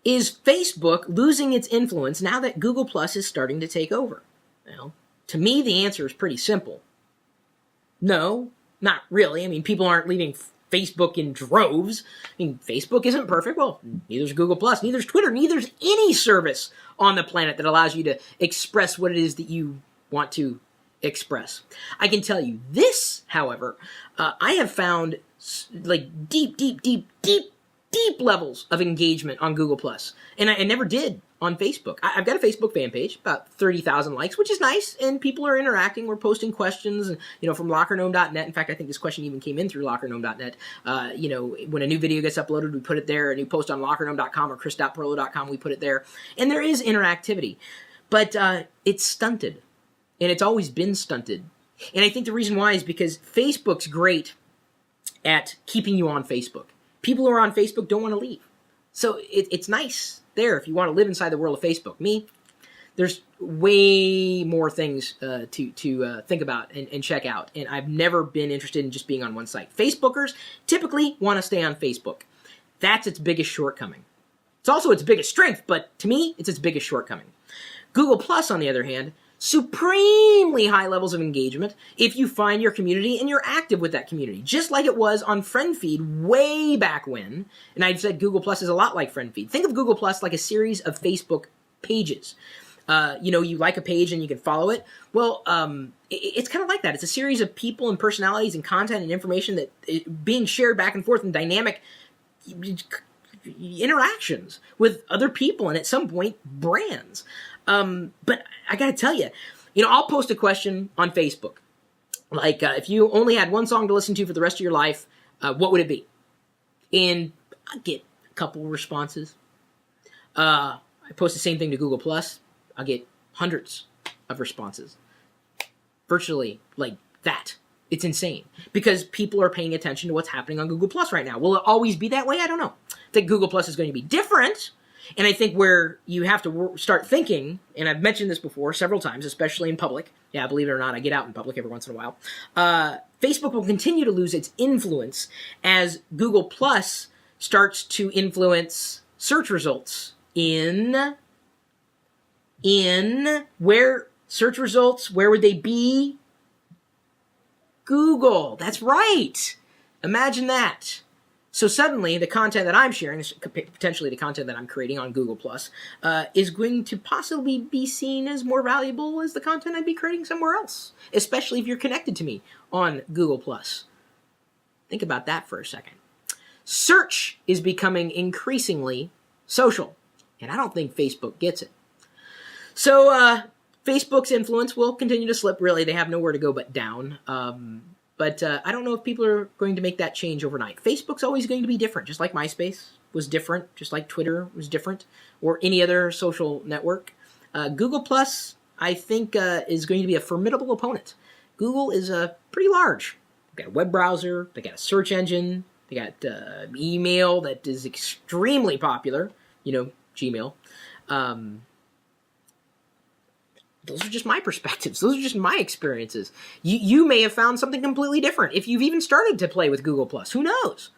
Is Facebook losing its influence now that Google Plus is starting to take over? Well, to me, the answer is pretty simple. No, not really. I mean, people aren't leaving Facebook in droves. I mean, Facebook isn't perfect. Well, neither's Google Plus, neither's Twitter, neither's any service on the planet that allows you to express what it is that you want to express. I can tell you this, however, I have found like deep levels of engagement on Google Plus, and I never did on Facebook. I've got a Facebook fan page, about 30,000 likes, which is nice, and people are interacting. We're posting questions, and from LockerGnome.net. In fact, I think this question even came in through LockerGnome.net. When a new video gets uploaded, we put it there. A new post on LockerGnome.com or Chris.Pirillo.com, we put it there, and there is interactivity, but it's stunted, and it's always been stunted. And I think the reason why is because Facebook's great at keeping you on Facebook. People who are on Facebook don't want to leave. So it's nice there if you want to live inside the world of Facebook. Me, there's way more things to think about and check out. And I've never been interested in just being on one site. Facebookers typically want to stay on Facebook. That's its biggest shortcoming. It's also its biggest strength, but to me, it's its biggest shortcoming. Google Plus, on the other hand, supremely high levels of engagement if you find your community and you're active with that community, just like it was on FriendFeed way back when. And I've said Google Plus is a lot like FriendFeed. Think of Google Plus like a series of Facebook pages. You like a page and you can follow it. Well, it's kind of like that. It's a series of people and personalities and content and information that being shared back and forth in dynamic interactions with other people and at some point brands. But I gotta tell you, I'll post a question on Facebook. Like, if you only had one song to listen to for the rest of your life, what would it be? And I get a couple responses. I post the same thing to Google Plus. I'll get hundreds of responses. Virtually like that. It's insane because people are paying attention to what's happening on Google Plus right now. Will it always be that way? I don't know. I think Google Plus is going to be different. And I think where you have to start thinking, and I've mentioned this before several times, especially in public. Yeah, believe it or not, I get out in public every once in a while. Facebook will continue to lose its influence as Google Plus starts to influence search results in where search results, where would they be? Google. That's right. Imagine that. So suddenly, the content that I'm sharing, potentially the content that I'm creating on Google+, is going to possibly be seen as more valuable as the content I'd be creating somewhere else, especially if you're connected to me on Google+. Think about that for a second. Search is becoming increasingly social, and I don't think Facebook gets it. So Facebook's influence will continue to slip. Really, they have nowhere to go but down. But I don't know if people are going to make that change overnight. Facebook's always going to be different, just like MySpace was different, just like Twitter was different, or any other social network. Google Plus, I think, is going to be a formidable opponent. Google is pretty large. They've got a web browser, they got a search engine, they got email that is extremely popular, Gmail. Those are just my perspectives. Those are just my experiences. You may have found something completely different if you've even started to play with Google+. Who knows?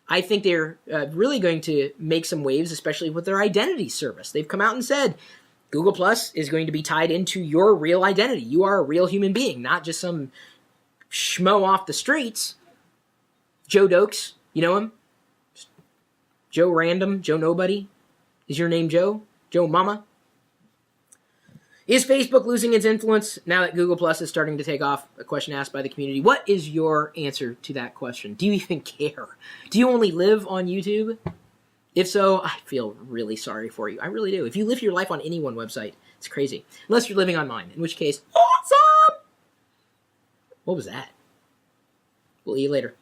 I think they're really going to make some waves, especially with their identity service. They've come out and said Google+ is going to be tied into your real identity. You are a real human being, not just some schmo off the streets. Joe Dokes, you know him? Joe Random, Joe Nobody. Is your name Joe? Joe Mama? Is Facebook losing its influence now that Google Plus is starting to take off? A question asked by the community. What is your answer to that question? Do you even care? Do you only live on YouTube? If so, I feel really sorry for you. I really do. If you live your life on any one website, it's crazy. Unless you're living on mine, in which case, awesome! What was that? We'll see you later.